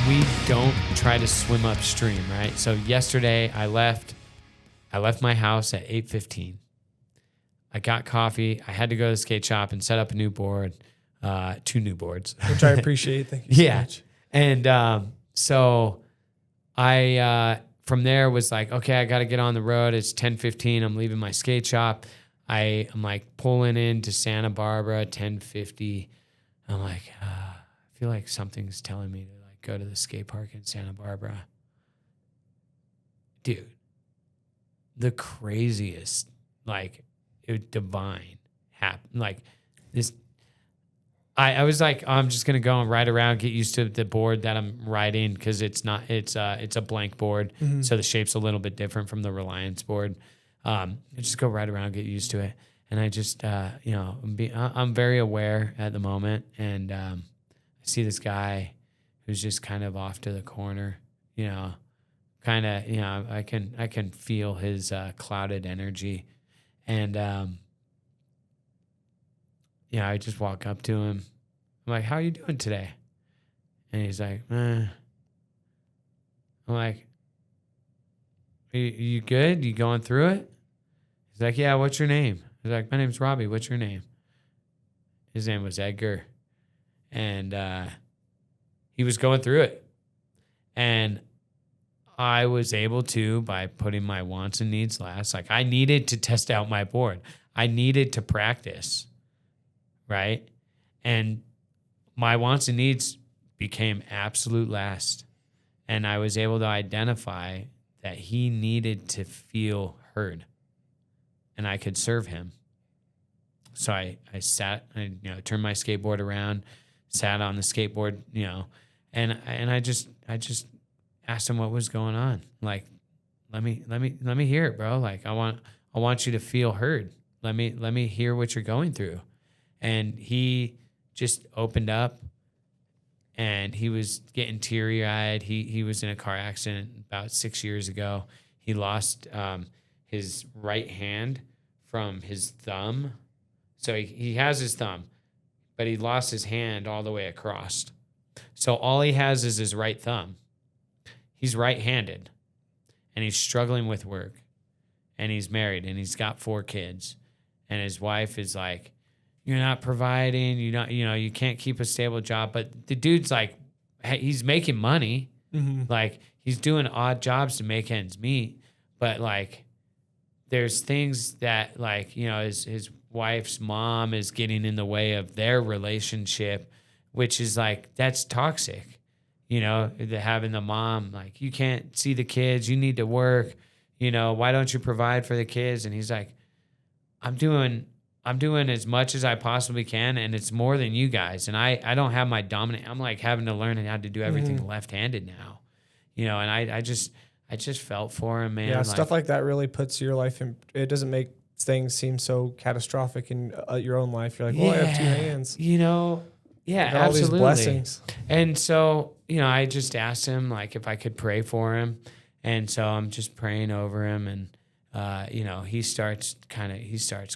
we don't try to swim upstream, right? So yesterday I left my house at 8:15. I got coffee. I had to go to the skate shop and set up a new board, 2 new boards. Which I appreciate. Thank you so much. And so I from there was like, okay, I got to get on the road. It's 10:15. I'm leaving my skate shop. I'm like pulling into Santa Barbara, 10:50. I'm like, I feel like something's telling me to like go to the skate park in Santa Barbara. Dude, the craziest, like, divine happened. Like this, I was like, I'm just gonna go and ride around, get used to the board that I'm riding, because it's a blank board, so the shape's a little bit different from the Reliance board. I just go ride around, get used to it, and I just I'm very aware at the moment, and I see this guy who's just kind of off to the corner, kind of, I can feel his clouded energy, and I just walk up to him. I'm like, how are you doing today? And he's like, I'm like, you good? You going through it? He's like, yeah, what's your name? He's like, my name's Robbie. What's your name? His name was Edgar. And he was going through it. And I was able to, by putting my wants and needs last, like I needed to test out my board. I needed to practice, right? And my wants and needs became absolute last. And I was able to identify that he needed to feel heard, and I could serve him. So I sat, turned my skateboard around, sat on the skateboard, and I just asked him what was going on. Like, let me hear it, bro. Like, I want you to feel heard. Let me hear what you're going through. And he just opened up, and he was getting teary-eyed. He was in a car accident about 6 years ago. He lost his right hand from his thumb. So he has his thumb, but he lost his hand all the way across. So all he has is his right thumb. He's right-handed, and he's struggling with work, and he's married, and he's got 4 kids, and his wife is like, you're not providing, you can't keep a stable job. But the dude's like, hey, he's making money. Mm-hmm. Like, he's doing odd jobs to make ends meet. But like, there's things that, like, his wife's mom is getting in the way of their relationship, which is like, that's toxic. Having the mom, like, you can't see the kids, you need to work, why don't you provide for the kids? And he's like, I'm doing as much as I possibly can, and it's more than you guys. And I don't have my dominant. I'm like having to learn how to do everything left-handed now, and I just felt for him, man. Yeah, stuff like that really puts your life in. It doesn't make things seem so catastrophic in your own life. You're like, well, I have 2 hands. Yeah, all absolutely. These blessings. And so, I just asked him like if I could pray for him, and so I'm just praying over him, and he starts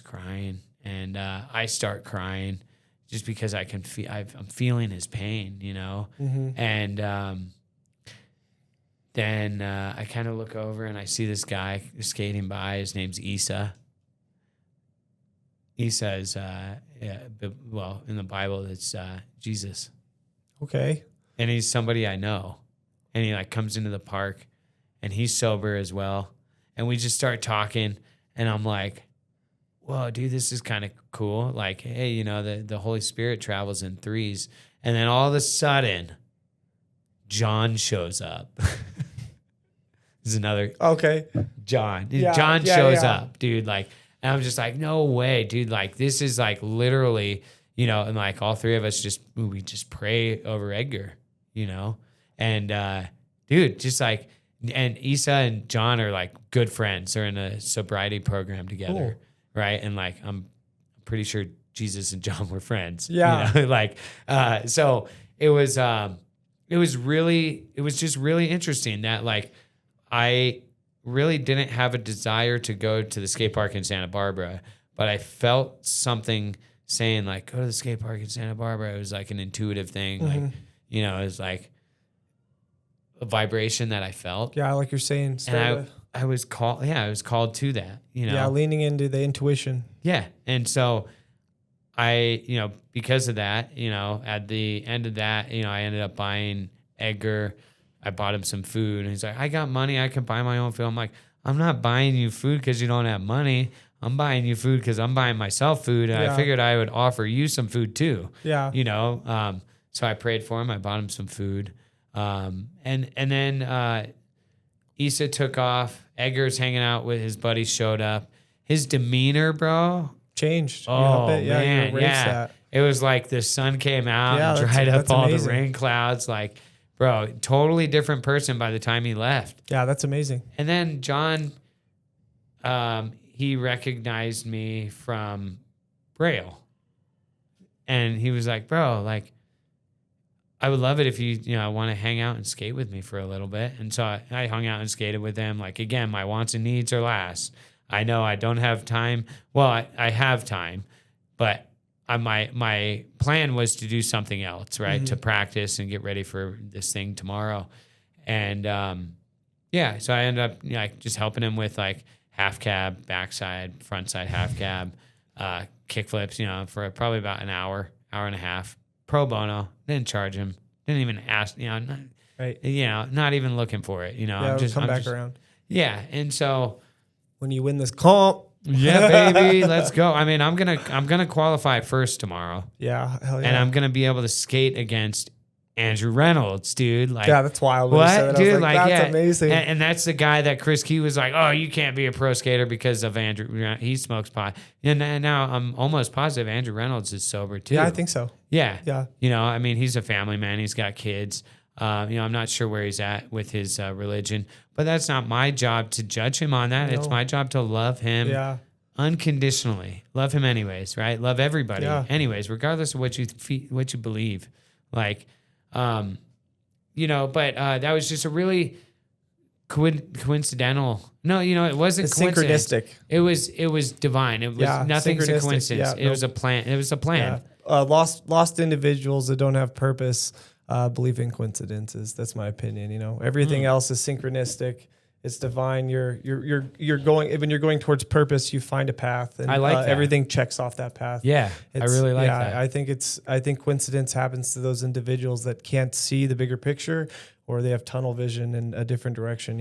crying. And I start crying just because I can feel I'm feeling his pain, Mm-hmm. And then I kind of look over and I see this guy skating by. His name's Isa. Isa is in the Bible it's Jesus. Okay. And he's somebody I know, and he like comes into the park, and he's sober as well, and we just start talking, and I'm like, whoa, dude, this is kind of cool. Like, hey, the Holy Spirit travels in 3s. And then all of a sudden, John shows up. This is another. Okay. John. Yeah, John shows up, dude. Like, and I'm just like, no way, dude. Like, this is like literally, and like all 3 of us we just pray over Edgar, And, dude, just like, and Isa and John are like good friends. They're in a sobriety program together. Cool. Right. And like, I'm pretty sure Jesus and John were friends. Yeah. So it was just really interesting that like, I really didn't have a desire to go to the skate park in Santa Barbara, but I felt something saying like, go to the skate park in Santa Barbara. It was like an intuitive thing. Mm-hmm. Like, it was like, vibration that I felt. Yeah, like you're saying. And I was called, I was called to that, Yeah, leaning into the intuition. Yeah. And so I, because of that, at the end of that, I ended up buying Edgar. I bought him some food, and he's like, I got money. I can buy my own food. I'm like, I'm not buying you food because you don't have money. I'm buying you food because I'm buying myself food. And I figured I would offer you some food too. Yeah. So I prayed for him. I bought him some food. And then Issa took off. Edgar's hanging out with his buddies, showed up. His demeanor, bro, changed. Oh, man. Yeah. It was like the sun came out and dried up all the rain clouds. Like, bro, totally different person by the time he left. Yeah, that's amazing. And then John, he recognized me from Braille. And he was like, bro, like, I would love it if you want to hang out and skate with me for a little bit. And so I hung out and skated with him. Like, again, my wants and needs are last. I know I don't have time. Well, I have time, but my plan was to do something else, right? To practice and get ready for this thing tomorrow. And so I ended up just helping him with like half cab, backside, front side, half cab, kick flips, for probably about an hour and a half. Pro bono, didn't charge him, didn't even ask, not even looking for it, I'm just around. Yeah, and so when you win this comp, yeah, baby, let's go. I mean, I'm gonna qualify first tomorrow. Yeah, hell yeah. And I'm gonna be able to skate against Andrew Reynolds, dude. Like, yeah, that's wild. What, dude? That's amazing. And that's the guy that Chris Key was like, oh, you can't be a pro skater because of Andrew. He smokes pot. And now I'm almost positive Andrew Reynolds is sober too. Yeah, I think so. Yeah. Yeah. I mean, he's a family man. He's got kids. I'm not sure where he's at with his religion, but that's not my job to judge him on that. No. It's my job to love him unconditionally. Love him anyways, right? Love everybody anyways, regardless of what you believe. Like, but that was just a really coincidental. No, it wasn't it's synchronistic. It was divine. It was nothing's a coincidence. It was a plan. It was a plan. Yeah. Lost individuals that don't have purpose believe in coincidences. That's my opinion. Everything else is synchronistic. It's divine. You're going when you're going towards purpose. You find a path, and I like that. Everything checks off that path. Yeah, I really like that. I think coincidence happens to those individuals that can't see the bigger picture, or they have tunnel vision in a different direction.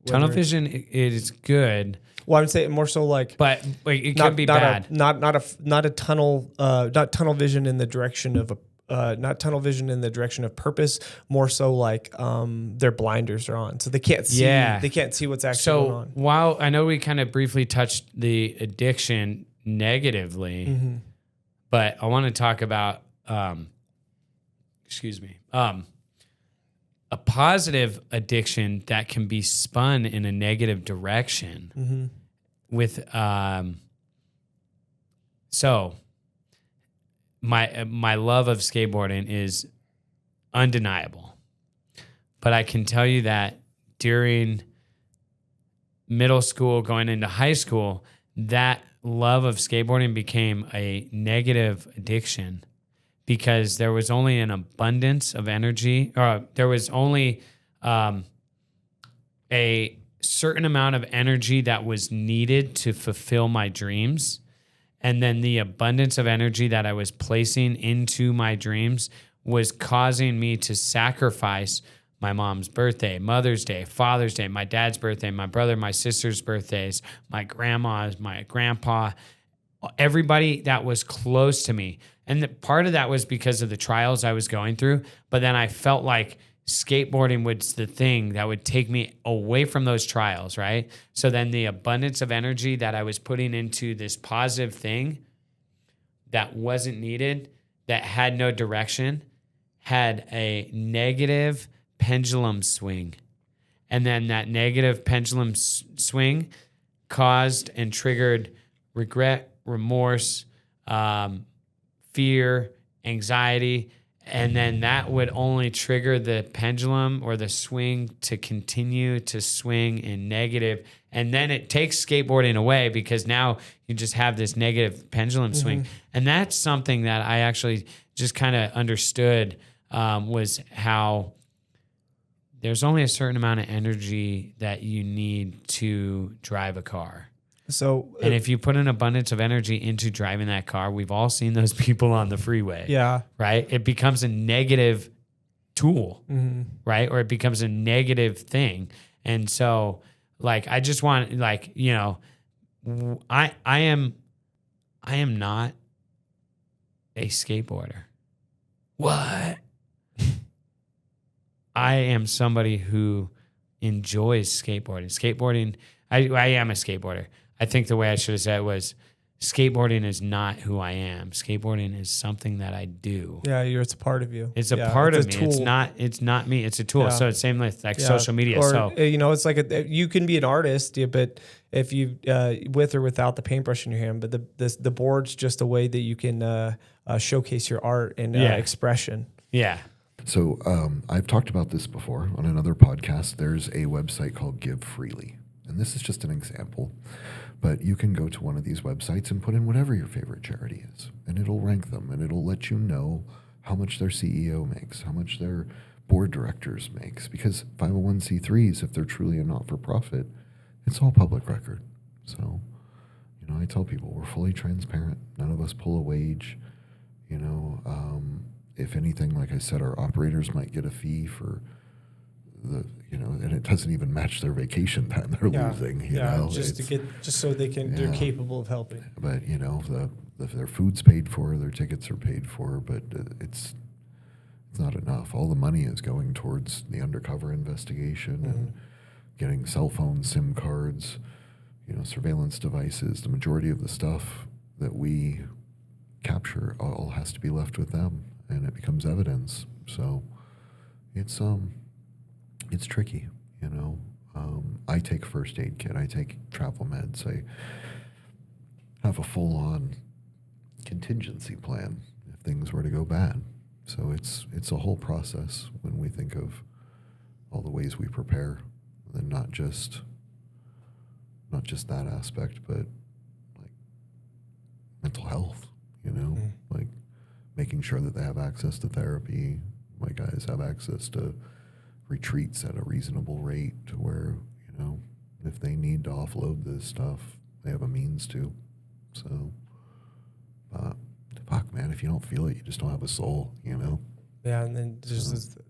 Tunnel vision is good. Well, I would say more so like, but it can be bad. Not a tunnel, not tunnel vision in the direction of not tunnel vision in the direction of purpose, more so like their blinders are on, so they can't see. Yeah. They can't see what's actually going on. So while I know we kind of briefly touched the addiction negatively, but I want to talk about, a positive addiction that can be spun in a negative direction. With so. My love of skateboarding is undeniable, but I can tell you that during middle school, going into high school, that love of skateboarding became a negative addiction because there was only an abundance of energy, or there was only a certain amount of energy that was needed to fulfill my dreams. And then the abundance of energy that I was placing into my dreams was causing me to sacrifice my mom's birthday, Mother's Day, Father's Day, my dad's birthday, my brother, my sister's birthdays, my grandma's, my grandpa, everybody that was close to me. And part of that was because of the trials I was going through. But then I felt like skateboarding was the thing that would take me away from those trials, right? So then the abundance of energy that I was putting into this positive thing that wasn't needed, that had no direction, had a negative pendulum swing. And then that negative pendulum swing caused and triggered regret, remorse, fear, anxiety. And then that would only trigger the pendulum or the swing to continue to swing in negative. And then it takes skateboarding away because now you just have this negative pendulum swing. And that's something that I actually just kind of understood was how there's only a certain amount of energy that you need to drive a car. So, And if you put an abundance of energy into driving that car, we've all seen those people on the freeway. yeah, Right? It becomes a negative tool, right? Or it becomes a negative thing. And so, like, I just want, like, you know, I am not a skateboarder. What? I am somebody who enjoys skateboarding. Skateboarding, I am a skateboarder. I think the way I should have said it was skateboarding is not who I am. Skateboarding is something that I do. yeah, it's a part of you. It's a part of me. Tool. It's not me. It's a tool. Yeah. So it's same with like social media. Or, So you know, it's like you can be an artist, but if you with or without the paintbrush in your hand, but the board's just a way that you can showcase your art and expression. yeah. So I've talked about this before on another podcast. There's a website called Give Freely. And this is just an example. But you can go to one of these websites and put in whatever your favorite charity is. And it'll rank them. And it'll let you know how much their CEO makes, how much their board directors makes. Because 501c3s, if they're truly a not-for-profit, it's all public record. So, you know, I tell people we're fully transparent. None of us pull a wage. You know, if anything, like I said, our operators might get a fee for the, you know, and it doesn't even match their vacation time they're losing. You know, just so they can, they're capable of helping. But you know, their food's paid for, their tickets are paid for, but it's not enough. All the money is going towards the undercover investigation and getting cell phone SIM cards, you know, surveillance devices. The majority of the stuff that we capture all has to be left with them, and it becomes evidence. So it's tricky, you know. I take first aid kit. I take travel meds. I have a full-on contingency plan if things were to go bad. So it's a whole process when we think of all the ways we prepare, and not just that aspect, but like mental health, you know, like making sure that they have access to therapy. My guys have access to retreats at a reasonable rate to where, you know, if they need to offload this stuff, they have a means to. So, fuck, man, if you don't feel it, you just don't have a soul, you know? Yeah, and then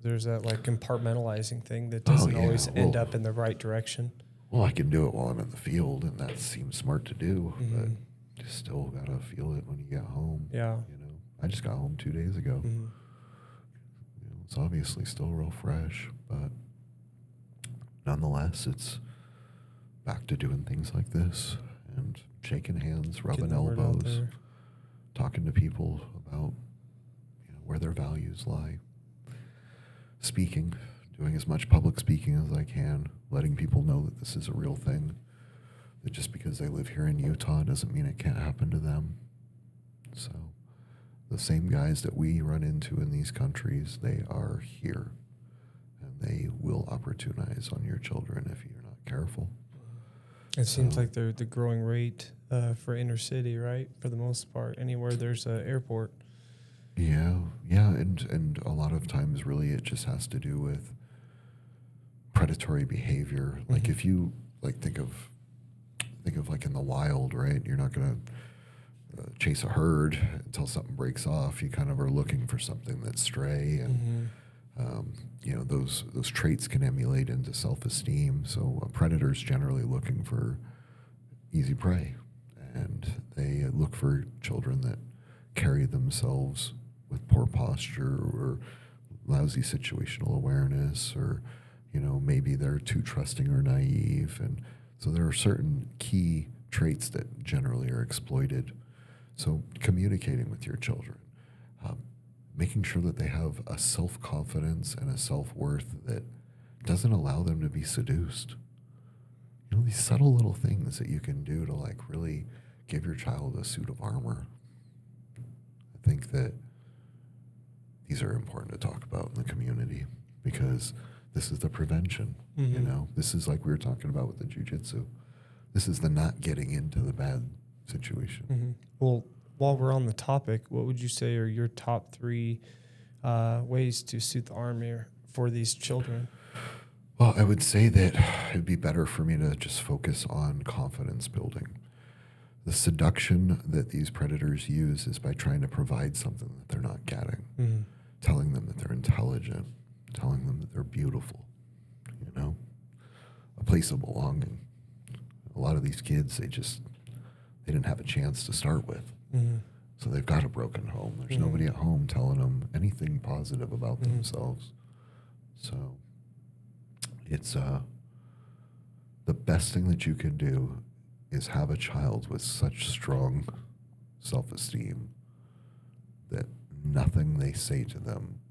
there's that like compartmentalizing thing that doesn't always end up in the right direction. Well, I can do it while I'm in the field, and that seems smart to do, but you still gotta feel it when you get home. Yeah. You know, I just got home 2 days ago. You know, it's obviously still real fresh, but nonetheless, it's back to doing things like this and shaking hands, rubbing elbows, talking to people about, you know, where their values lie, speaking, doing as much public speaking as I can, letting people know that this is a real thing, that just because they live here in Utah doesn't mean it can't happen to them. So the same guys that we run into in these countries, they are here, and they will opportunize on your children if you're not careful. It seems like the growing rate for inner city, right? For the most part, anywhere there's an airport. Yeah, and a lot of times, really, it just has to do with predatory behavior. Like if you think of like in the wild, right? You're not gonna chase a herd until something breaks off. You kind of are looking for something that's stray, and you know, those traits can emulate into self-esteem. So a predator's generally looking for easy prey, and they look for children that carry themselves with poor posture or lousy situational awareness, or, you know, maybe they're too trusting or naive. And so there are certain key traits that generally are exploited. So communicating with your children, making sure that they have a self-confidence and a self-worth that doesn't allow them to be seduced. You know, these subtle little things that you can do to like really give your child a suit of armor. I think that these are important to talk about in the community, because this is the prevention. You know, this is like we were talking about with the jiu-jitsu. This is the not getting into the bad situation. Well, while we're on the topic, what would you say are your top 3 ways to suit the armor for these children? Well, I would say that it'd be better for me to just focus on confidence building. The seduction that these predators use is by trying to provide something that they're not getting, telling them that they're intelligent, telling them that they're beautiful, you know, a place of belonging. A lot of these kids, they didn't have a chance to start with. So they've got a broken home. There's nobody at home telling them anything positive about themselves. So it's the best thing that you can do is have a child with such strong self-esteem that nothing they say to them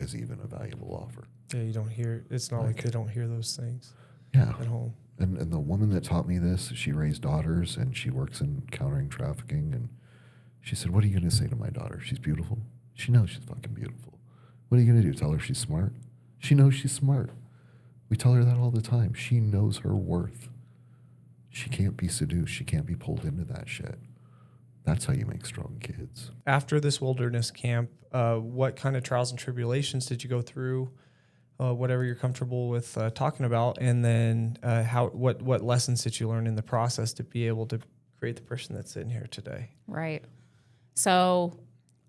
is even a valuable offer. Yeah, you don't hear. It's not like they don't hear those things Yeah. at home. And the woman that taught me this, she raised daughters and she works in countering trafficking. And she said, what are you going to say to my daughter? She's beautiful. She knows she's fucking beautiful. What are you going to do? Tell her she's smart? She knows she's smart. We tell her that all the time. She knows her worth. She can't be seduced. She can't be pulled into that shit. That's how you make strong kids. After this wilderness camp, what kind of trials and tribulations did you go through? Whatever you're comfortable with talking about, and then what lessons did you learn in the process to be able to create the person that's in here today? Right. So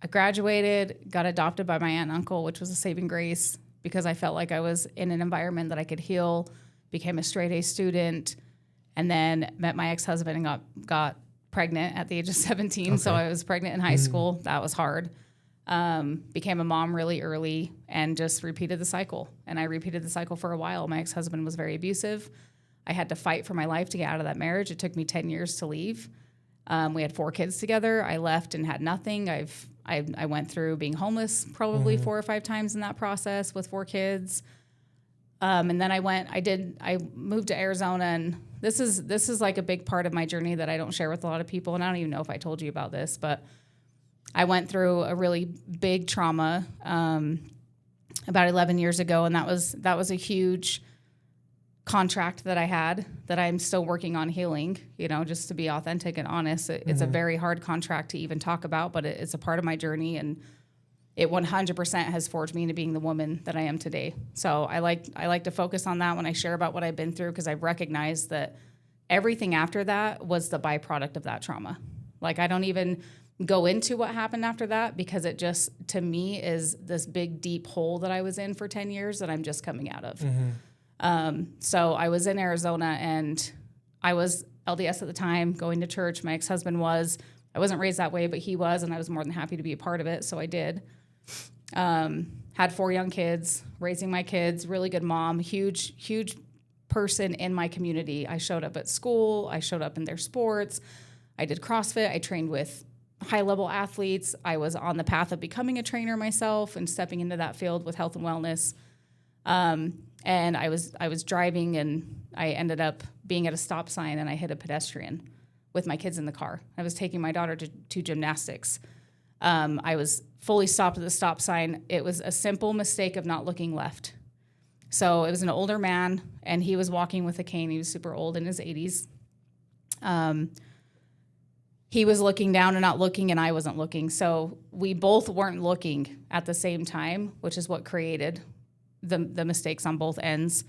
I graduated, got adopted by my aunt and uncle, which was a saving grace because I felt like I was in an environment that I could heal, became a straight A student, and then met my ex-husband and got pregnant at the age of 17. Okay. So I was pregnant in high school. That was hard. Became a mom really early and just repeated the cycle. And I repeated the cycle for a while. My ex-husband was very abusive. I had to fight for my life to get out of that marriage. It took me 10 years to leave. We had 4 kids together. I left and had nothing. I went through being homeless probably 4 or 5 times in that process with 4 kids. And then I moved to Arizona, and this is like a big part of my journey that I don't share with a lot of people. And I don't even know if I told you about this, but I went through a really big trauma about 11 years ago, and that was a huge contract that I had that I'm still working on healing, just to be authentic and honest. It's a very hard contract to even talk about, but it's a part of my journey, and it 100% has forged me into being the woman that I am today. So I like to focus on that when I share about what I've been through, because I recognize that everything after that was the byproduct of that trauma. Like, I don't even go into what happened after that, because it just, to me, is this big, deep hole that I was in for 10 years that I'm just coming out of. So I was in Arizona, and I was LDS at the time, going to church. My ex-husband was. I wasn't raised that way, but he was, and I was more than happy to be a part of it, so I did. Had 4 young kids, raising my kids, really good mom, huge person in my community. I showed up at school. I showed up in their sports. I did CrossFit. I trained with high-level athletes. I was on the path of becoming a trainer myself and stepping into that field with health and wellness. And I was driving, and I ended up being at a stop sign, and I hit a pedestrian with my kids in the car. I was taking my daughter to gymnastics. I was fully stopped at the stop sign. It was a simple mistake of not looking left. So it was an older man, and he was walking with a cane. He was super old, in his 80s. He was looking down and not looking, and I wasn't looking. So we both weren't looking at the same time, which is what created the mistakes on both ends.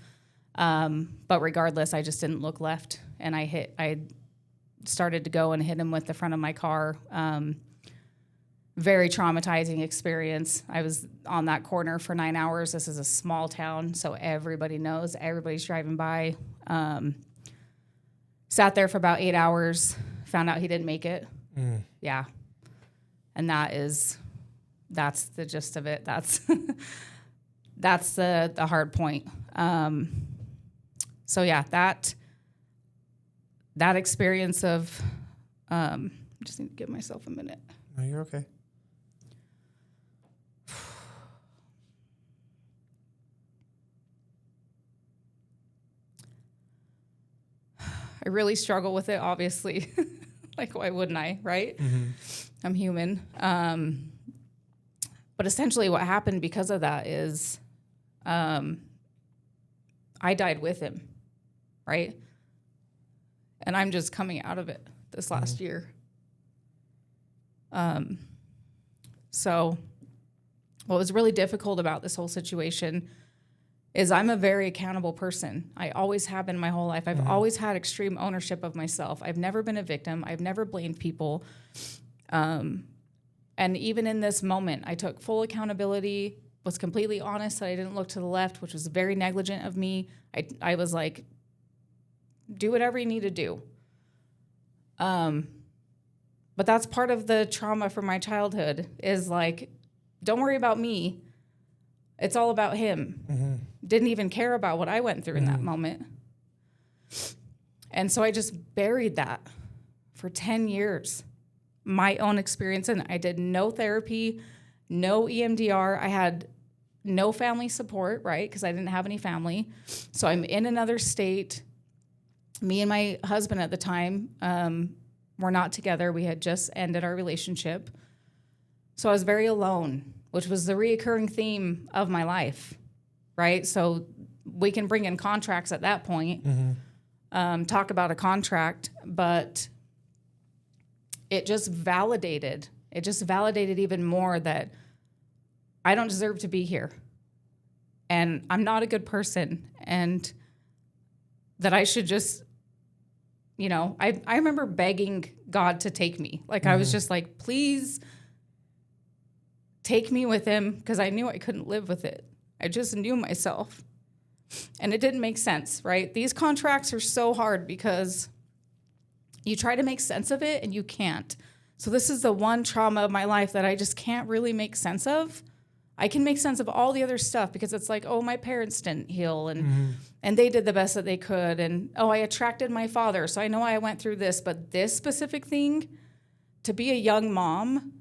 But regardless, I just didn't look left, and I started to go and hit him with the front of my car. Very traumatizing experience. I was on that corner for 9 hours. This is a small town, so everybody knows. Everybody's driving by. Sat there for about 8 hours. Found out he didn't make it. Yeah. And that's the gist of it. That's the hard point. So yeah, that experience of, just need to give myself a minute. No, you're okay. I really struggle with it, obviously. Like, why wouldn't I, right? I'm human. But essentially what happened because of that is I died with him, right? And I'm just coming out of it this last year. So what was really difficult about this whole situation is I'm a very accountable person. I always have been my whole life. I've always had extreme ownership of myself. I've never been a victim. I've never blamed people. And even in this moment, I took full accountability, was completely honest that I didn't look to the left, which was very negligent of me. I was like, do whatever you need to do. But that's part of the trauma from my childhood is like, don't worry about me. It's all about him. Didn't even care about what I went through in that moment. And so I just buried that for 10 years. My own experience. And I did no therapy, no EMDR. I had no family support, right? Because I didn't have any family. So I'm in another state. Me and my husband at the time were not together. We had just ended our relationship. So I was very alone, which was the reoccurring theme of my life, right? So we can bring in contracts at that point, talk about a contract, but it just validated even more that I don't deserve to be here. And I'm not a good person. And that I should just, I remember begging God to take me. Like I was just like, please take me with him, because I knew I couldn't live with it. I just knew myself. And it didn't make sense, right? These contracts are so hard because you try to make sense of it and you can't. So this is the one trauma of my life that I just can't really make sense of. I can make sense of all the other stuff because it's like, oh, my parents didn't heal and they did the best that they could. And, oh, I attracted my father, so I know I went through this. But this specific thing, to be a young mom,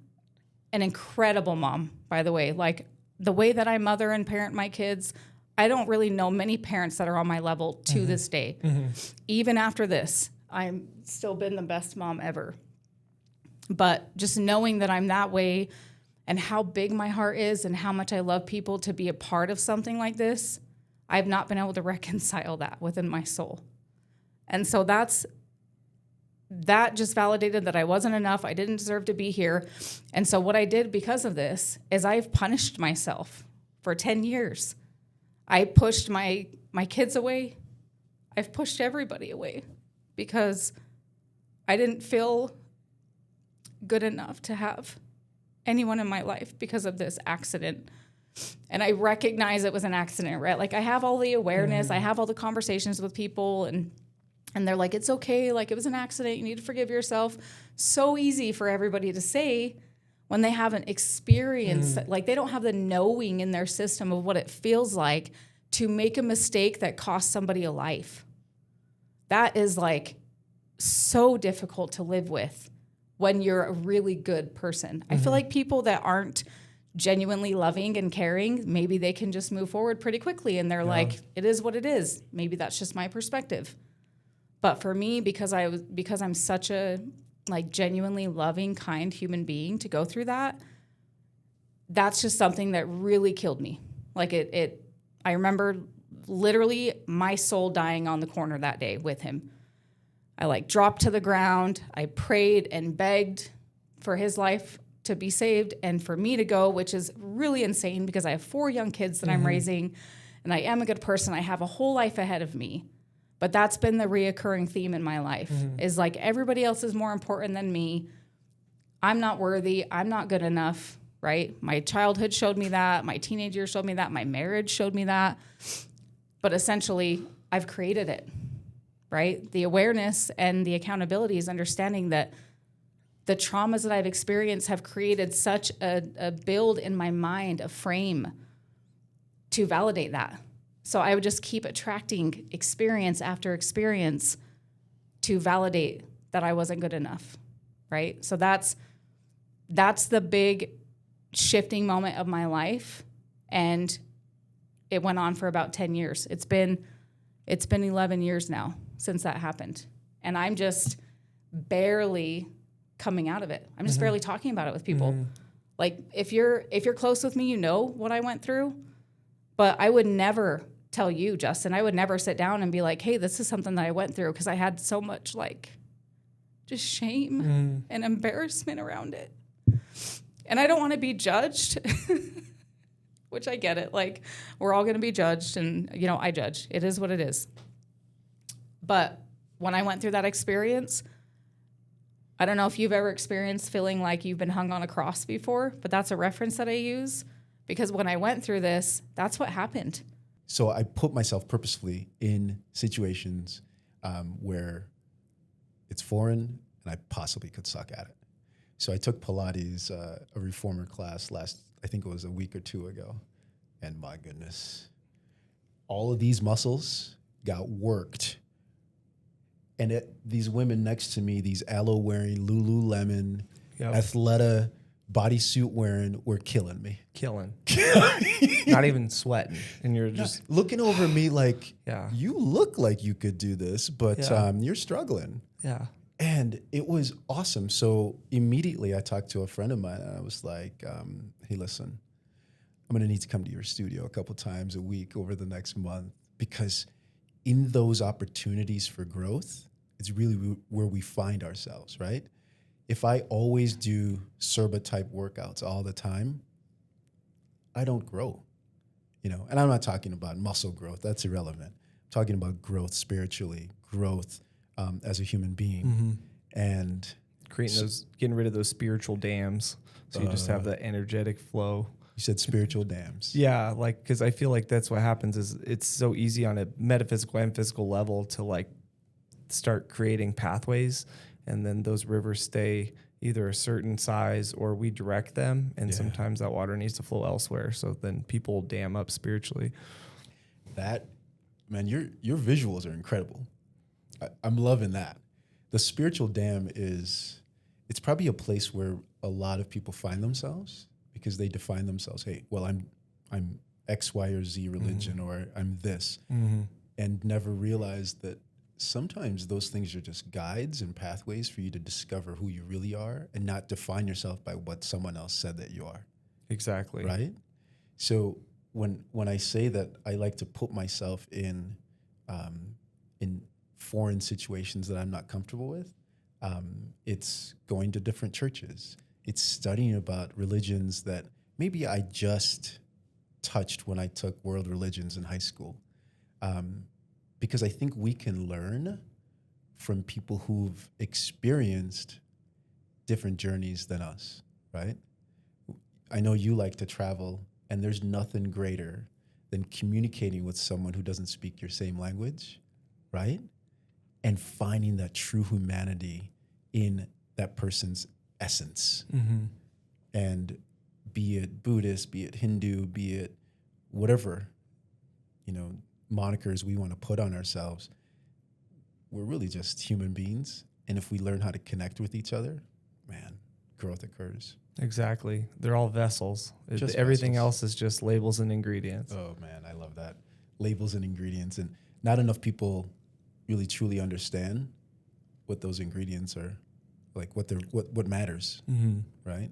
an incredible mom, by the way, like the way that I mother and parent my kids, I don't really know many parents that are on my level to this day. Even after this, I've still been the best mom ever. But just knowing that I'm that way and how big my heart is and how much I love people to be a part of something like this, I've not been able to reconcile that within my soul. And so that just validated that I wasn't enough. I didn't deserve to be here. And so what I did because of this is I've punished myself for 10 years. I pushed my kids away. I've pushed everybody away because I didn't feel good enough to have anyone in my life because of this accident. And I recognize it was an accident, right? Like I have all the awareness, I have all the conversations with people and they're like, it's okay, like it was an accident, you need to forgive yourself. So easy for everybody to say when they haven't experienced, like they don't have the knowing in their system of what it feels like to make a mistake that costs somebody a life. That is like so difficult to live with when you're a really good person. I feel like people that aren't genuinely loving and caring, maybe they can just move forward pretty quickly and they're like, it is what it is. Maybe that's just my perspective. But for me, because I'm such a like genuinely loving, kind human being, to go through that, that's just something that really killed me. Like I remember literally my soul dying on the corner that day with him. I like dropped to the ground. I prayed and begged for his life to be saved and for me to go, which is really insane because I have 4 young kids that I'm raising and I am a good person. I have a whole life ahead of me. But that's been the reoccurring theme in my life is like everybody else is more important than me. I'm not worthy. I'm not good enough, right? My childhood showed me that. My teenage years showed me that. My marriage showed me that. But essentially, I've created it, right? The awareness and the accountability is understanding that the traumas that I've experienced have created such a build in my mind, a frame to validate that. So I would just keep attracting experience after experience to validate that I wasn't good enough, right? So that's the big shifting moment of my life, and it went on for about 10 years. It's been 11 years now since that happened, and I'm just barely coming out of it. I'm just barely talking about it with people. Like if you're close with me, you know what I went through, but I would never tell you, Justin. I would never sit down and be like, hey, this is something that I went through, because I had so much like just shame and embarrassment around it. And I don't want to be judged, which I get it. Like, we're all going to be judged, and, you know, I judge. It is what it is. But when I went through that experience, I don't know if you've ever experienced feeling like you've been hung on a cross before, but that's a reference that I use because when I went through this, that's what happened. So I put myself purposefully in situations where it's foreign and I possibly could suck at it. So I took Pilates, a reformer class I think it was a week or two ago. And my goodness, all of these muscles got worked. And these women next to me, these aloe wearing, Lululemon, Athleta bodysuit wearing, were killing me. Killing. Not even sweating. And you're just looking over me like, Yeah. you look like you could do this, but Yeah. You're struggling. yeah. And it was awesome. So immediately I talked to a friend of mine and I was like, hey, listen, I'm going to need to come to your studio a couple times a week over the next month, because in those opportunities for growth, it's really where we find ourselves, right? If I always do Serba type workouts all the time, I don't grow, you know? And I'm not talking about muscle growth. That's irrelevant. I'm talking about growth spiritually, growth as a human being. And Getting rid of those spiritual dams. So you just have that energetic flow. you said spiritual dams. Yeah, like, because I feel like that's what happens is it's so easy on a metaphysical and physical level to like start creating pathways, and then those rivers stay either a certain size or we direct them, and sometimes that water needs to flow elsewhere. So then people dam up spiritually. That, man, your visuals are incredible. I'm loving that. The spiritual dam it's probably a place where a lot of people find themselves, because they define themselves, hey, well, I'm X, Y, or Z religion, or I'm this, and never realize that sometimes those things are just guides and pathways for you to discover who you really are and not define yourself by what someone else said that you are. Exactly. Right? So when I say that I like to put myself in foreign situations that I'm not comfortable with, it's going to different churches. It's studying about religions that maybe I just touched when I took world religions in high school. Because I think we can learn from people who've experienced different journeys than us, right? I know you like to travel, and there's nothing greater than communicating with someone who doesn't speak your same language, right? And finding that true humanity in that person's essence. And be it Buddhist, be it Hindu, be it whatever, monikers we want to put on ourselves, we're really just human beings. And if we learn how to connect with each other, man, growth occurs. Exactly. They're all vessels. Just Everything vessels. else is just labels and ingredients. Oh man, I love that. Labels and ingredients. And not enough people really truly understand what those ingredients are, like what matters, right?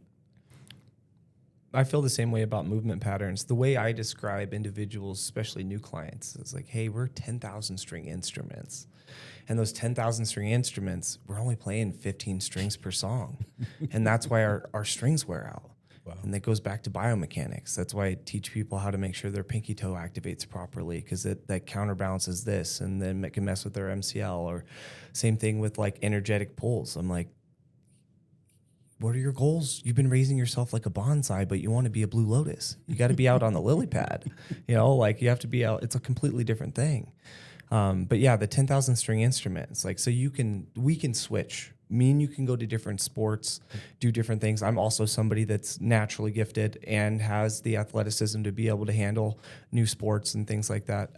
I feel the same way about movement patterns. The way I describe individuals, especially new clients, is like, hey, we're 10,000 string instruments. And those 10,000 string instruments, we're only playing 15 strings per song. And that's why our strings wear out. Wow. And that goes back to biomechanics. That's why I teach people how to make sure their pinky toe activates properly, because that counterbalances this, and then it can mess with their MCL. Or same thing with like energetic pulls. I'm like, what are your goals? You've been raising yourself like a bonsai, but you want to be a blue lotus. You got to be out on the lily pad. Like you have to be out. It's a completely different thing. But yeah, the 10,000 string instruments, like, so we can switch. Me and you can go to different sports, do different things. I'm also somebody that's naturally gifted and has the athleticism to be able to handle new sports and things like that.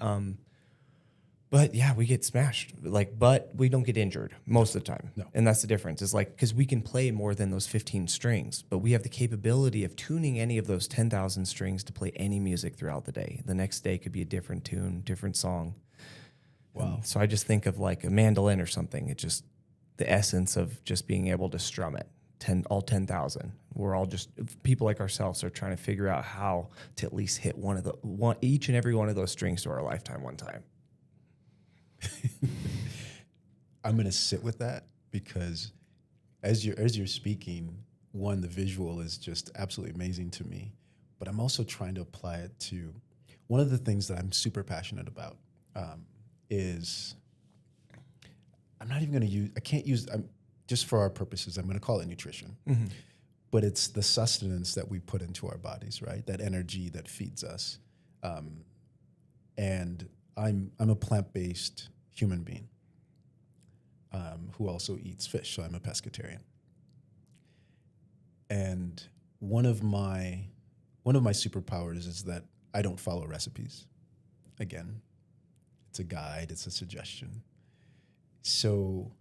But yeah, we get smashed, but we don't get injured most of the time. No. And that's the difference. Is like, because we can play more than those 15 strings, but we have the capability of tuning any of those 10,000 strings to play any music throughout the day. The next day could be a different tune, different song. Wow. So I just think of like a mandolin or something. It's just the essence of just being able to strum it. All 10,000. We're all just people like ourselves are trying to figure out how to at least hit each and every one of those strings to our lifetime one time. I'm going to sit with that, because as you're speaking, one, the visual is just absolutely amazing to me. but I'm also trying to apply it to one of the things that I'm super passionate about is I'm not even going to use, I can't use, just for our purposes, I'm going to call it nutrition. Mm-hmm. But it's the sustenance that we put into our bodies, right? That energy that feeds us. And I'm a plant-based human being who also eats fish, so I'm a pescatarian. And one of my superpowers is that I don't follow recipes. Again, it's a guide, it's a suggestion. So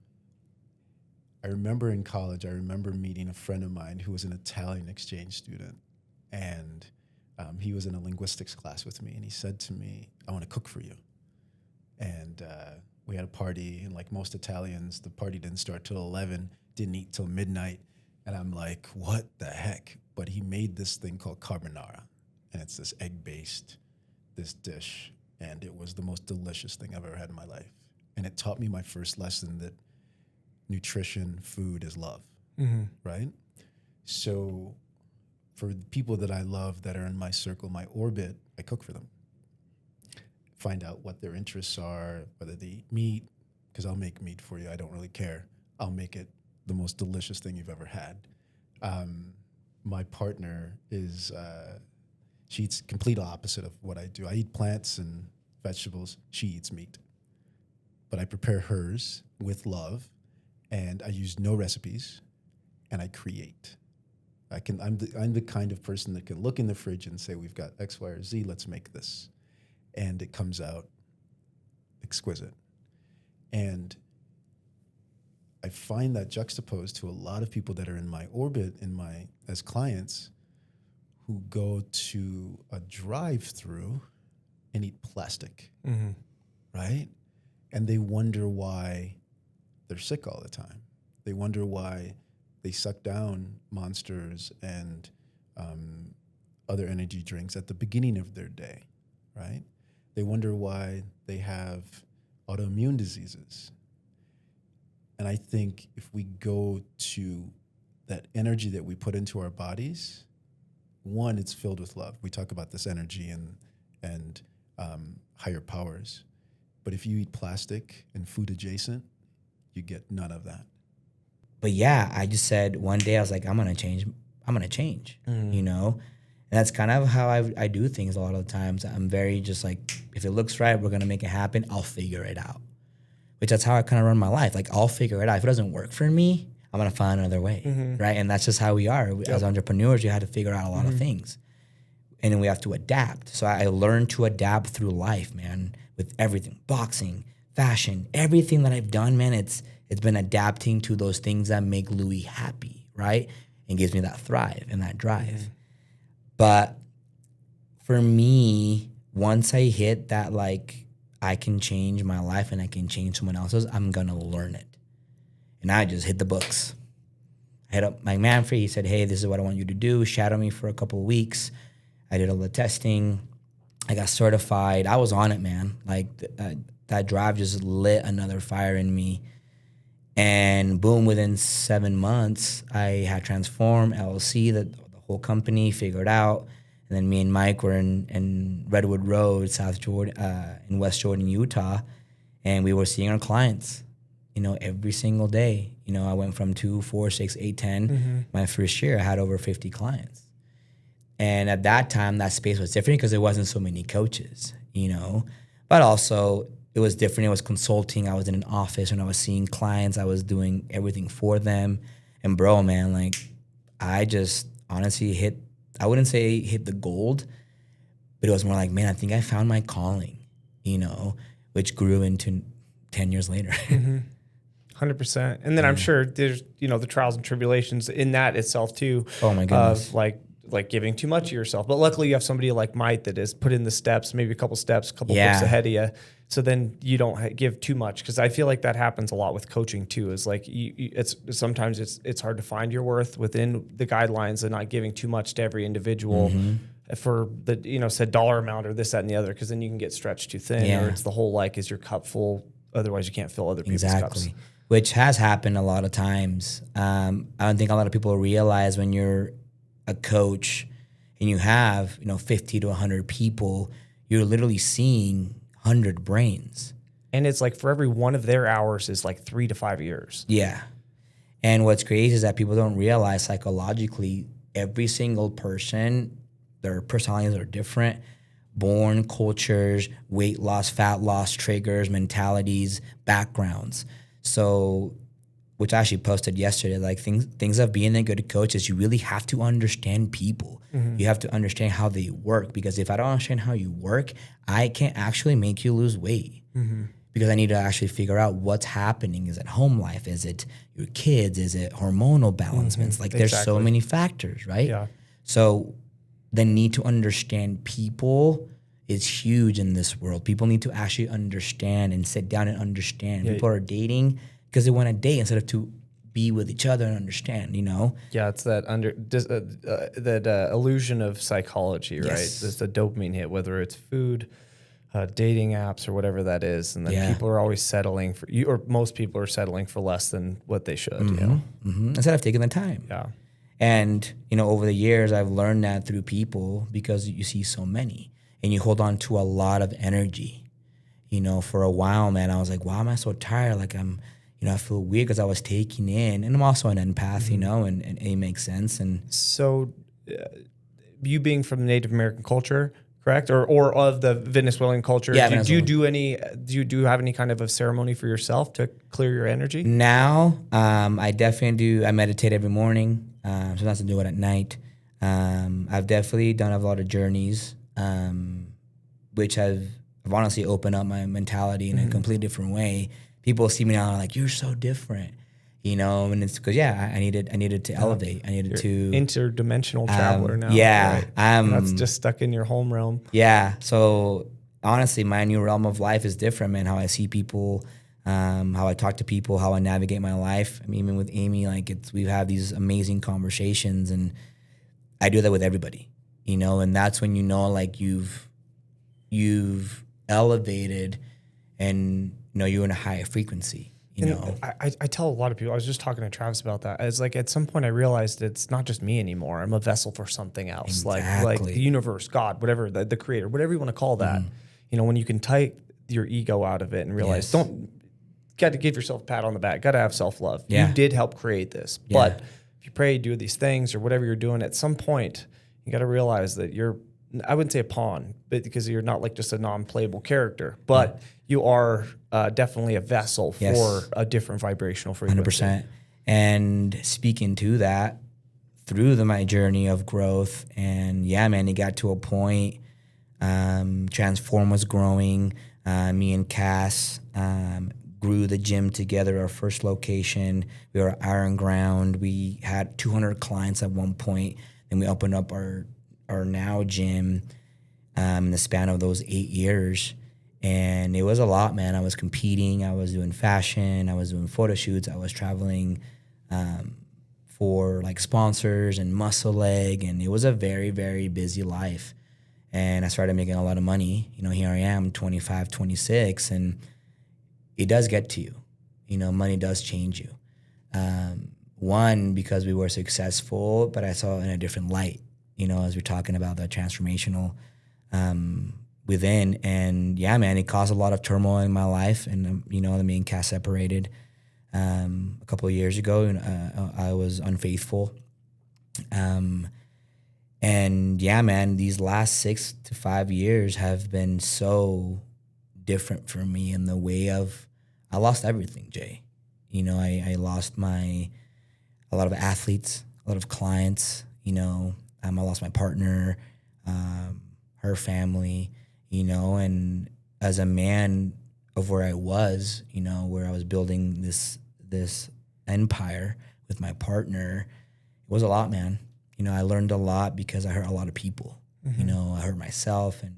I remember in college, I remember meeting a friend of mine who was an Italian exchange student. And he was in a linguistics class with me. And he said to me, I want to cook for you. And we had a party. And like most Italians, the party didn't start till 11, didn't eat till midnight. And I'm like, what the heck? But he made this thing called carbonara. And it's this egg-based, this dish. And it was the most delicious thing I've ever had in my life. And it taught me my first lesson that nutrition, food is love, right? So for the people that I love that are in my circle, my orbit, I cook for them. Find out what their interests are, whether they eat meat, because I'll make meat for you. I don't really care. I'll make it the most delicious thing you've ever had. My partner is, she eats complete opposite of what I do. I eat plants and vegetables. She eats meat. But I prepare hers with love, and I use no recipes, and I create. I'm the kind of person that can look in the fridge and say, we've got X, Y, or Z, let's make this. And it comes out exquisite. And I find that juxtaposed to a lot of people that are in my orbit, as clients, who go to a drive-through and eat plastic, right? And they wonder why they're sick all the time. They wonder why they suck down Monsters and other energy drinks at the beginning of their day, right? They wonder why they have autoimmune diseases. And I think if we go to that energy that we put into our bodies, one, it's filled with love. We talk about this energy and higher powers. But if you eat plastic and food adjacent, you get none of that. But yeah, I just said one day I was like, I'm gonna change, you know? And that's kind of how I do things a lot of the times. I'm very just like, if it looks right, we're gonna make it happen, I'll figure it out. Which that's how I kind of run my life. Like, I'll figure it out. If it doesn't work for me, I'm gonna find another way, right? And that's just how we are. As entrepreneurs, you have to figure out a lot of things. And then we have to adapt. So I learned to adapt through life, man, with everything, boxing, fashion, everything that I've done, man, it's been adapting to those things that make Louis happy, right? And gives me that thrive and that drive. But for me, once I hit that, like, I can change my life and I can change someone else's, I'm gonna learn it. And I just hit the books. I hit up Mike Manfrey. He said, hey, this is what I want you to do. Shadow me for a couple of weeks. I did all the testing. I got certified. I was on it, man. Like, that drive just lit another fire in me. And boom, within 7 months, I had Transform LLC, the whole company figured out. And then me and Mike were in Redwood Road, South Jordan, in West Jordan, Utah. And we were seeing our clients, you know, every single day. You know, I went from 2, 4, 6, 8, 10. My first year, I had over 50 clients. And at that time, that space was different because there wasn't so many coaches, you know. But also, it was different. It was consulting. I was in an office and I was seeing clients. I was doing everything for them. And bro, man, like, I just honestly I wouldn't say hit the gold, but it was more like, man, I think I found my calling, you know, which grew into 10 years later. 100%. And then I'm sure there's, you know, the trials and tribulations in that itself too. Oh my goodness. Of like giving too much of yourself. But luckily you have somebody like Mike that has put in the steps, maybe a couple steps, a couple books ahead of you. So then you don't give too much. Cause I feel like that happens a lot with coaching too, is like, sometimes it's hard to find your worth within the guidelines and not giving too much to every individual for the, you know, said dollar amount or this, that, and the other. Cause then you can get stretched too thin or it's the whole, like, is your cup full? Otherwise you can't fill other people's cups. Which has happened a lot of times. I don't think a lot of people realize when you're a coach and and you have, 50 to 100 people, you're literally seeing 100 brains. And it's like for every one of their hours is like 3 to 5 years. Yeah. And what's crazy is that people don't realize psychologically, every single person, their personalities are different. Born, cultures, weight loss, fat loss, triggers, mentalities, backgrounds. So, which I actually posted yesterday, like things of being a good coach is you really have to understand people. You have to understand how they work, because if I don't understand how you work, I can't actually make you lose weight. Because I need to actually figure out what's happening. Is it home life? Is it your kids? Is it hormonal balancements? Like there's so many factors, right? Yeah. So the need to understand people is huge in this world. People need to actually understand and sit down and understand. People are dating because they want to date instead of to be with each other and understand, Yeah, it's that illusion of psychology, right? Yes. It's the dopamine hit, whether it's food, dating apps, or whatever that is, and then people are always settling for you, or most people are settling for less than what they should. Instead of taking the time. Yeah. And, over the years, I've learned that through people, because you see so many and you hold on to a lot of energy. For a while, man, I was like, why am I so tired? Like I feel weird because I was taking in, and I'm also an empath, and it makes sense. And So, you being from Native American culture, correct, or of the Venezuelan culture, Yeah, do you have any kind of a ceremony for yourself to clear your energy? now, I definitely do. I meditate every morning. Sometimes I do it at night. I've definitely done a lot of journeys, which have honestly opened up my mentality in a completely different way. People see me now and are like, you're so different, and it's because, I needed to elevate. I needed to Interdimensional traveler now. Yeah. right? I'm That's just stuck in your home realm. Yeah. So honestly, my new realm of life is different, man. How I see people, how I talk to people, how I navigate my life. I mean, even with Amy, like we have these amazing conversations, and I do that with everybody, and that's when like you've elevated, and you're in a higher frequency. I tell a lot of people, I was just talking to Travis about that. It's like at some point I realized it's not just me anymore. I'm a vessel for something else, like Exactly. the universe, God, whatever, the creator, whatever you want to call that. When you can take your ego out of it and realize, got to give yourself a pat on the back, got to have self-love. Yeah. You did help create this. Yeah. But if you pray, do these things or whatever you're doing, at some point you got to realize that I wouldn't say a pawn, but because you're not like just a non-playable character, but you are definitely a vessel for a different vibrational frequency. 100%. And speaking to that, through my journey of growth, and man, it got to a point, Transform was growing. Me and Cass grew the gym together, our first location. We were Iron Ground. We had 200 clients at one point. Then we opened up our now gym in the span of those 8 years. And it was a lot, man. I was competing. I was doing fashion. I was doing photo shoots. I was traveling for like sponsors and Muscle Leg. And it was a very, very busy life. And I started making a lot of money. Here I am, 25, 26. And it does get to you. Money does change you. One, because we were successful, but I saw it in a different light, as we're talking about the transformational within. And man, it caused a lot of turmoil in my life. And, me and Cass separated a couple of years ago, and I was unfaithful. And man, these last 6 to 5 years have been so different for me in the way of, I lost everything, Jay. I lost a lot of athletes, a lot of clients, I lost my partner, her family, and as a man of where I was, where I was building this empire with my partner, it was a lot, man. I learned a lot because I hurt a lot of people. I hurt myself and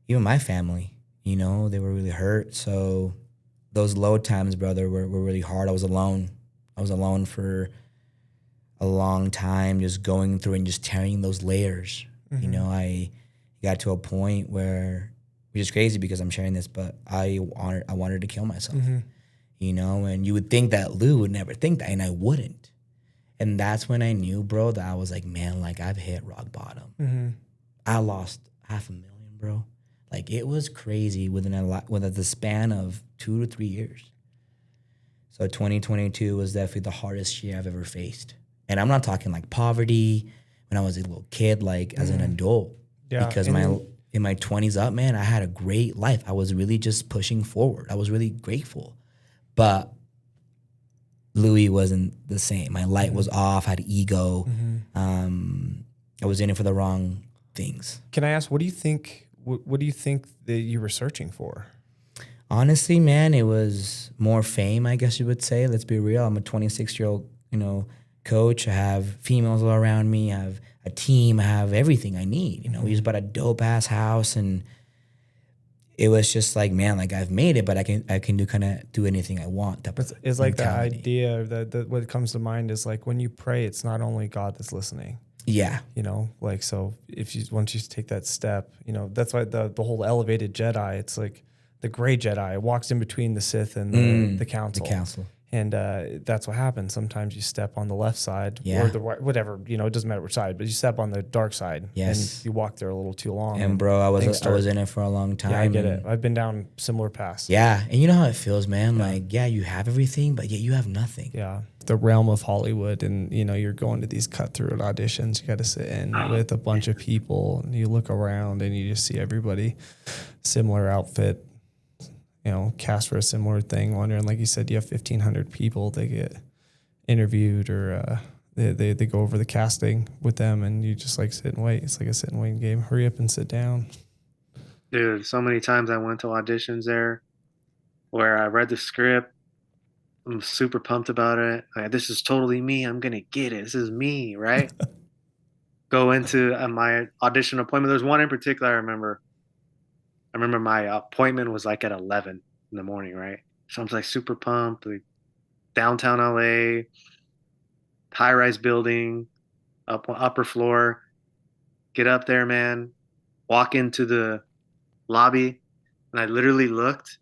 even my family, they were really hurt. So those low times, brother, were really hard. I was alone. For a long time, just going through and just tearing those layers. I got to a point where, which is crazy because I'm sharing this, but I wanted to kill myself. And you would think that Lou would never think that, and I wouldn't. And that's when I knew, bro, that I was like, man, like I've hit rock bottom. I lost $500,000, bro. Like it was crazy within the span of 2 to 3 years. So 2022 was definitely the hardest year I've ever faced. And I'm not talking like poverty when I was a little kid, like as an adult. Yeah, Because and in my 20s up, man, I had a great life. I was really just pushing forward. I was really grateful. But Louis wasn't the same. My light was off, I had ego. I was in it for the wrong things. Can I ask, what do you think? What do you think that you were searching for? Honestly, man, it was more fame, I guess you would say. Let's be real. I'm a 26-year-old, coach. I have females all around me. I have a team. I have everything I need. We just bought a dope ass house, and it was just like, man, like I've made it, but I can do anything I want. It's like that mentality. idea that what comes to mind is like when you pray, it's not only God that's listening. Yeah. Like, so once you take that step, that's why the whole elevated Jedi, it's like the gray Jedi walks in between the Sith and the council. The council. And that's what happens. Sometimes you step on the left side Yeah. or the right, whatever, it doesn't matter which side, but you step on the dark side. Yes. And you walk there a little too long. And bro, I things was in it for a long time. Yeah, I get and- it. I've been down similar paths. Yeah. And you know how it feels, man? Like, yeah, you have everything, but yet you have nothing. Yeah. The realm of Hollywood, and you're going to these cutthroat auditions. You got to sit in with a bunch of people, and you look around and you just see everybody similar outfit, cast for a similar thing. Wondering, like you said, you have 1,500 people. They get interviewed, or they go over the casting with them, and you just like sit and wait. It's like a sit and wait game. Hurry up and sit down. Dude, so many times I went to auditions there where I read the script. I'm super pumped about it. Like, this is totally me. I'm going to get it. This is me, right? Go into my audition appointment. There's one in particular I remember. I remember my appointment was like at 11 in the morning, right? So I'm like super pumped. Like downtown LA, high-rise building, upper floor. Get up there, man. Walk into the lobby, and I literally looked,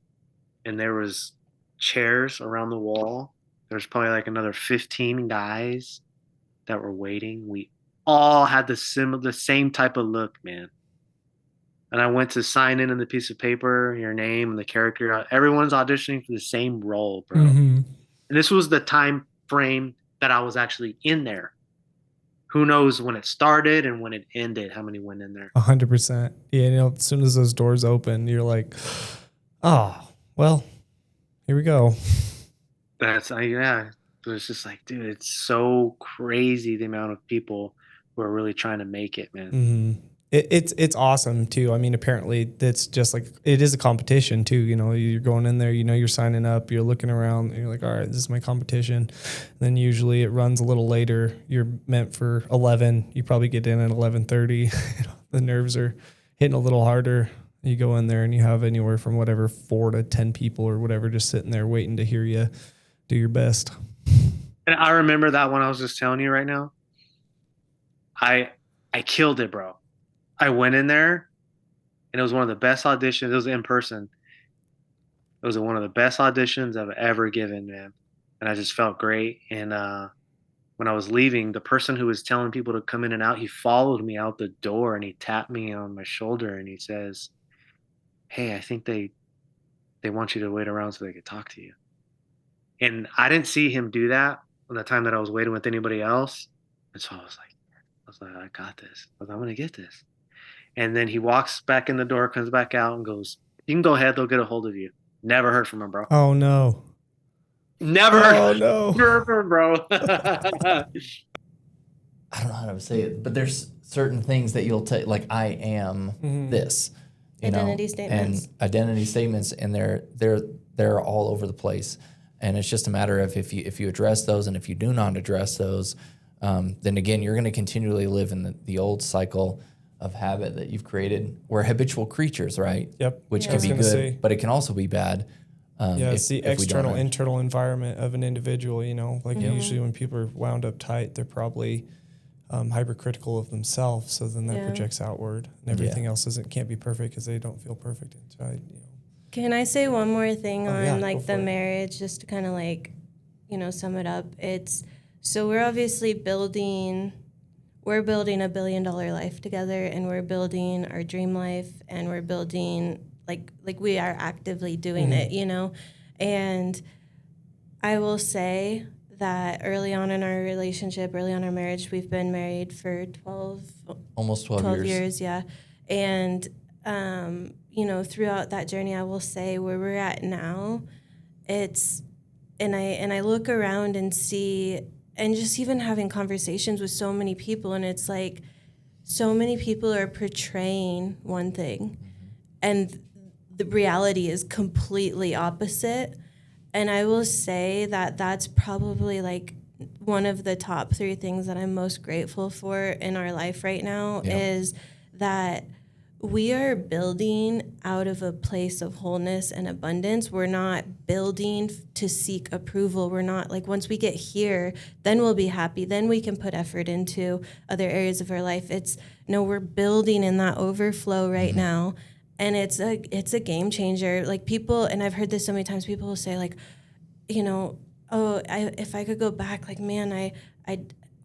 and there was chairs around the wall. There's probably like another 15 guys that were waiting. We all had the same type of look, man. And I went to sign in on the piece of paper, your name and the character. Everyone's auditioning for the same role, bro. And this was the time frame that I was actually in there. Who knows when it started and when it ended, how many went in there. 100%. Yeah, as soon as those doors open, you're like, oh, well, here we go. Yeah. It was just like, dude, it's so crazy the amount of people who are really trying to make it, man. It's awesome too. I mean, apparently that's just like, it is a competition too. You're going in there, you're signing up, you're looking around, and you're like, all right, this is my competition. And then usually it runs a little later. You're meant for 11. You probably get in at 11:30. The nerves are hitting a little harder. You go in there and you have anywhere from 4 to 10 people or whatever just sitting there waiting to hear you do your best. And I remember that one I was just telling you right now. I killed it, bro. I went in there, and it was one of the best auditions. It was in person. It was one of the best auditions I've ever given, man. And I just felt great. And when I was leaving, the person who was telling people to come in and out, he followed me out the door, and he tapped me on my shoulder, and he says, "Hey, I think they want you to wait around so they could talk to you." And I didn't see him do that on the time that I was waiting with anybody else. And so I was like, I got this. I'm going to get this. And then he walks back in the door, comes back out, and goes, "You can go ahead. They'll get a hold of you." Never heard from him, bro. Oh no. Never Oh no. heard from him, bro. I don't know how to say it, but there's certain things that you'll take, like I am this, Identity statements. and identity statements, and they're all over the place, and it's just a matter of if you address those, and if you do not address those, then again you're going to continually live in the old cycle of habit that you've created. We're habitual creatures, right? Yep. Which I can was be gonna good, say. but it can also be bad. It's the if we don't external, act. internal environment of an individual, usually when people are wound up tight, they're probably hypercritical of themselves. So then that Yeah. projects outward, and everything else can't be perfect because they don't feel perfect inside. Can I say one more thing Oh, on yeah, go like for the it. marriage, just to kind of sum it up? It's So we're obviously building a $1 billion life together, and we're building our dream life, and we're building like we are actively doing it, you know? And I will say that early on in our relationship, early on in our marriage, we've been married for Almost 12 years, yeah. And, you know, throughout that journey, I will say where we're at now, and I look around and see, and just even having conversations with so many people, and it's like so many people are portraying one thing, and the reality is completely opposite. And I will say that that's probably like one of the top 3 things that I'm most grateful for in our life right now is that we are building out of a place of wholeness and abundance. We're not building to seek approval. We're not like, once we get here, then we'll be happy. Then we can put effort into other areas of our life. It's no, we're building in that overflow right now. And it's a game changer. Like people, and I've heard this so many times, people will say like, you know, oh, if I could go back, like, man, I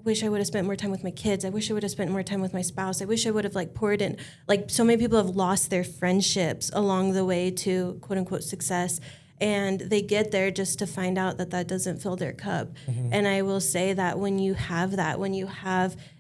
wish I would have spent more time with my kids. I wish I would have spent more time with my spouse. I wish I would have like poured in. Like so many people have lost their friendships along the way to quote unquote success. And they get there just to find out that that doesn't fill their cup. And I will say that when you have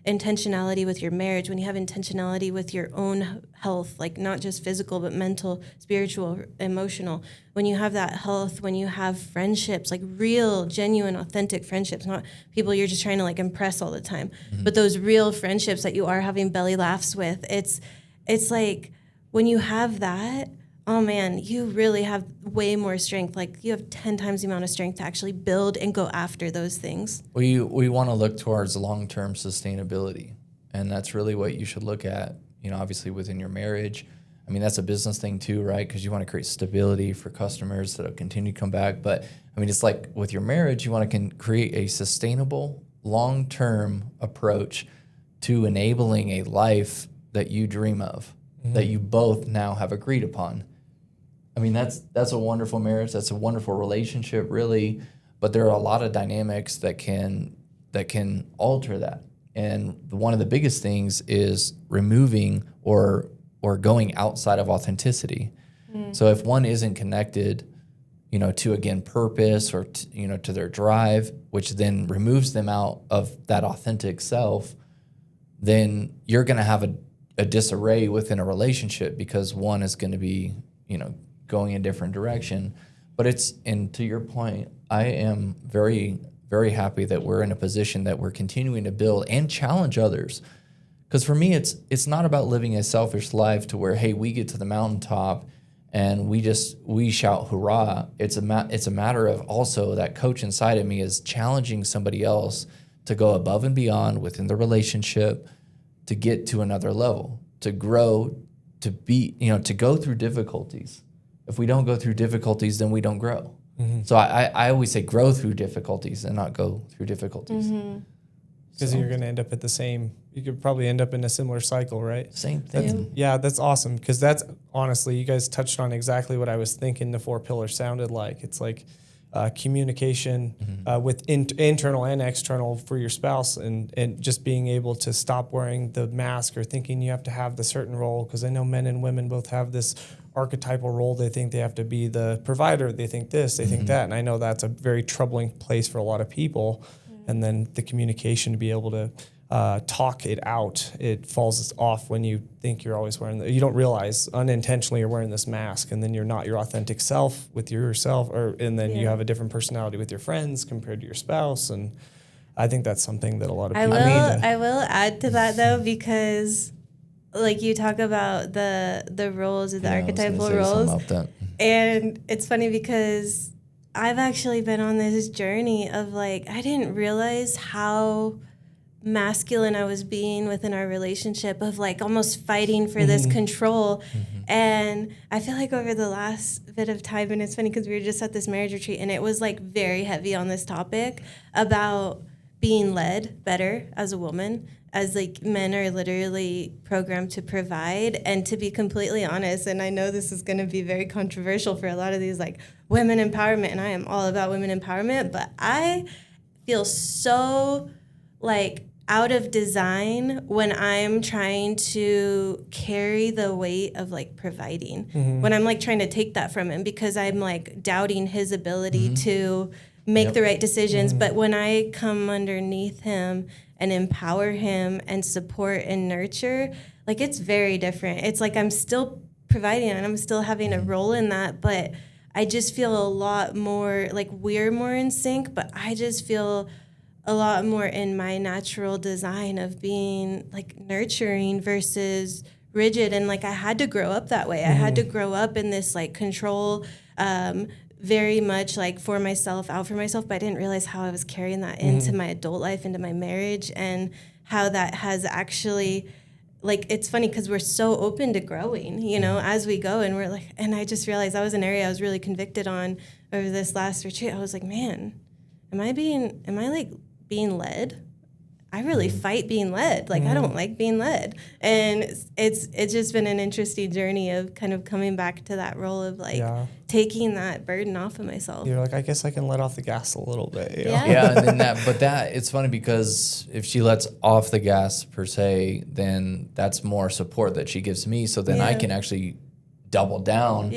intentionality with your marriage, when you have intentionality with your own health, like not just physical, but mental, spiritual, emotional, when you have that health, when you have friendships, like real, genuine, authentic friendships, not people you're just trying to like impress all the time, but those real friendships that you are having belly laughs with, it's like when you have that, oh man, you really have way more strength. Like you have 10 times the amount of strength to actually build and go after those things. We want to look towards long-term sustainability, and that's really what you should look at, you know, obviously within your marriage. I mean, that's a business thing too, right? Because you want to create stability for customers that'll continue to come back. But I mean, it's like with your marriage, you want to create a sustainable, long-term approach to enabling a life that you dream of, that you both now have agreed upon. I mean, that's a wonderful marriage. That's a wonderful relationship, really. But there are a lot of dynamics that can alter that. And one of the biggest things is removing or going outside of authenticity. So if one isn't connected, you know, to again purpose or to their drive, which then removes them out of that authentic self, then you're going to have a disarray within a relationship because one is going to be, you know, going a different direction. But and to your point, I am very, very happy that we're in a position that we're continuing to build and challenge others. Because for me, it's not about living a selfish life to where, hey, we get to the mountaintop and we shout hurrah. It's a matter of also that coach inside of me is challenging somebody else to go above and beyond within the relationship, to get to another level, to grow, to be, you know, to go through difficulties. If we don't go through difficulties, then we don't grow. So I always say grow through difficulties and not go through difficulties. Because you're going to end up at you could probably end up in a similar cycle, right? Same thing. Yeah, that's awesome. Because that's honestly, you guys touched on exactly what I was thinking the 4 pillars sounded like. It's like communication with internal and external for your spouse, and just being able to stop wearing the mask or thinking you have to have the certain role. Because I know men and women both have this archetypal role. They think they have to be the provider. They think this, they think that. And I know that's a very troubling place for a lot of people. And then the communication to be able to talk it out, it falls off when you think you're always wearing you don't realize unintentionally you're wearing this mask, and then you're not your authentic self with yourself, and then you have a different personality with your friends compared to your spouse. And I think that's something that a lot of people I will add to that though, because like you talk about the roles of the archetypal roles, and it's funny because I've actually been on this journey of like, I didn't realize how masculine I was being within our relationship, of like almost fighting for this control. And I feel like over the last bit of time, and it's funny because we were just at this marriage retreat and it was like very heavy on this topic about being led better as a woman, as like men are literally programmed to provide. And to be completely honest, and I know this is going to be very controversial for a lot of these like women empowerment, and I am all about women empowerment, but I feel so like out of design when I'm trying to carry the weight of like providing. When I'm like trying to take that from him because I'm like doubting his ability to make the right decisions. But when I come underneath him and empower him and support and nurture, like it's very different. It's like I'm still providing and I'm still having a role in that, but I just feel a lot more like we're more in sync, but I just feel a lot more in my natural design of being like nurturing versus rigid. And like I had to grow up that way. I had to grow up in this like control, very much like for myself, out for myself, but I didn't realize how I was carrying that into my adult life, into my marriage, and how that has actually, like, it's funny because we're so open to growing, you know, as we go. And we're like, and I just realized that was an area I was really convicted on over this last retreat. I was like, man, am I like being led? I really fight being led. Like, I don't like being led. And it's just been an interesting journey of kind of coming back to that role of like taking that burden off of myself. You're like, I guess I can let off the gas a little bit. You know? Yeah, and then it's funny because if she lets off the gas per se, then that's more support that she gives me. So then I can actually double down,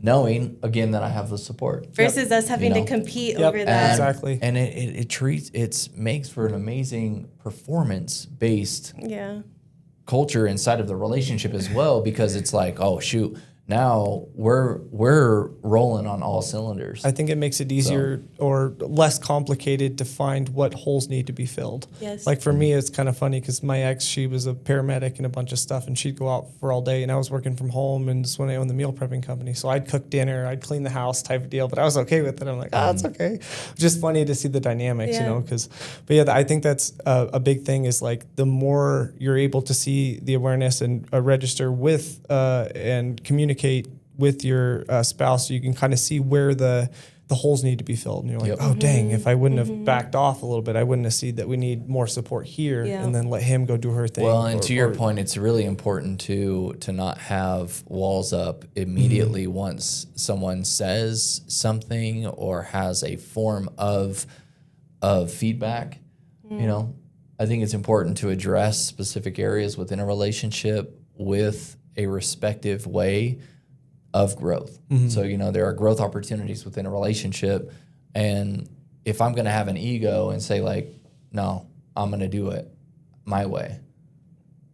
knowing again that I have the support versus us having to compete over that. Exactly. And it makes for an amazing performance based culture inside of the relationship as well, because it's like, oh shoot, now we're rolling on all cylinders. I think it makes it easier or less complicated to find what holes need to be filled. Yes. Like for me, it's kind of funny because my ex, she was a paramedic and a bunch of stuff, and she'd go out for all day, and I was working from home, and just when I owned the meal prepping company, so I'd cook dinner, I'd clean the house type of deal, but I was okay with it. I'm like, it's okay. Just funny to see the dynamics, you know, but I think that's a big thing is like the more you're able to see the awareness and register with and communicate with your spouse, so you can kind of see where the holes need to be filled. And you're like, oh, dang, if I wouldn't have backed off a little bit, I wouldn't have seen that we need more support here, and then let him go do her thing. Well, and to your point, it's really important to not have walls up immediately once someone says something or has a form of feedback. You know, I think it's important to address specific areas within a relationship with a respective way of growth. So, you know, there are growth opportunities within a relationship. And if I'm going to have an ego and say like, no, I'm going to do it my way,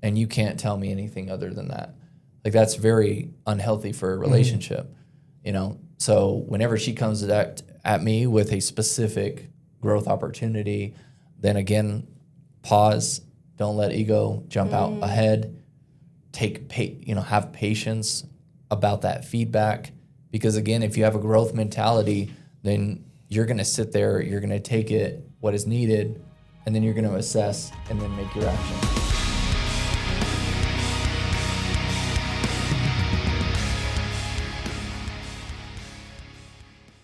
and you can't tell me anything other than that, like that's very unhealthy for a relationship, you know? So whenever she comes at me with a specific growth opportunity, then again, pause, don't let ego jump out ahead. Have patience about that feedback, because again, if you have a growth mentality, then you're going to sit there, you're going to take it, what is needed, and then you're going to assess and then make your action.